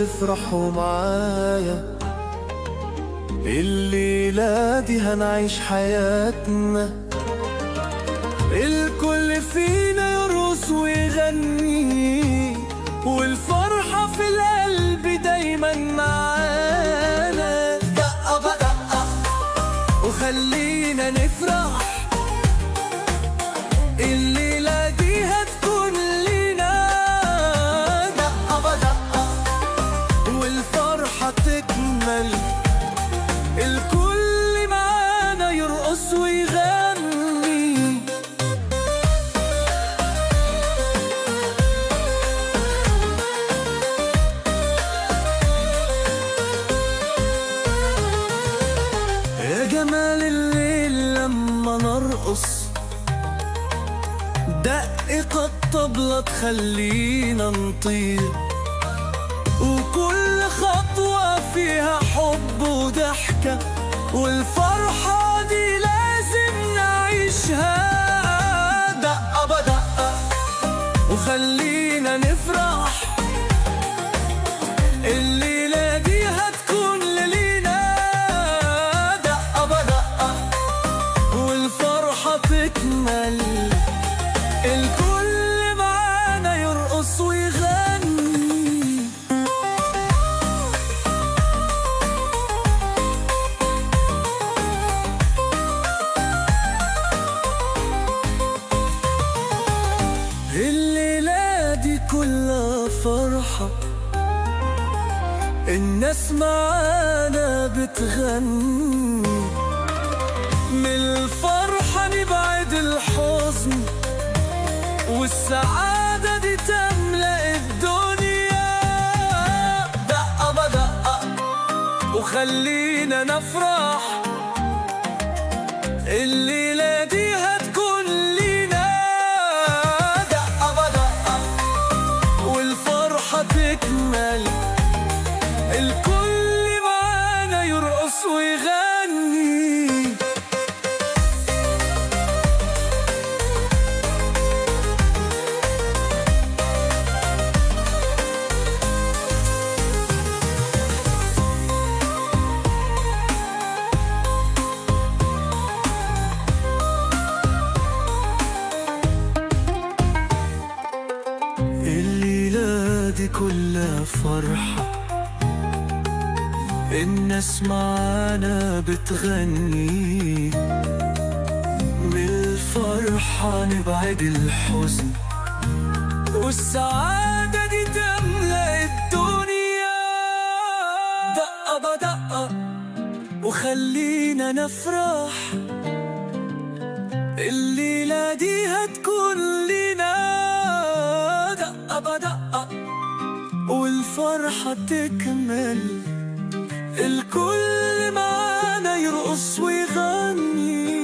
تفرحوا معايا. الليلة دي هنعيش حياتنا، الكل فينا يرقص ويغني، والفرحة في القلب دايما معانا. دقة بدقة وخلينا نفرح، الليلة دي هتكون لينا. دقة بدقة والفرحة تكمل، الكل معانا يرقص ويغني. يا جمال الليل لما نرقص، دقة الطبلة تخلينا نطير، وكل خطوة فيها حب وضحكة، والفرحة دي لازم نعيشها. دقة بدقة وخلينا نفرح، الليلة دي هتكون لينا. دقة بدقة والفرحة تكمل، الكل معانا يرقص ويغني. الليلة دي كلها فرحة، الناس معانا بتغني، من الفرحة نبعد الحزن، والسعادة دي تملأ الدنيا. دقة بدقة وخلينا نفرح، الليلة دي هتكون لينا. دقة بدقة والفرحة تكمل، الكل معانا يرقص ويغني. الليلة دي كلها فرحة، الناس معانا بتغني، من الفرحة نبعد الحزن، والسعادة دي تملأ الدنيا. دقة بدقة وخلينا نفرح، الليلة دي هتكون لينا. دقة بدقة والفرحة تكمل، الكل معانا يرقص ويغني.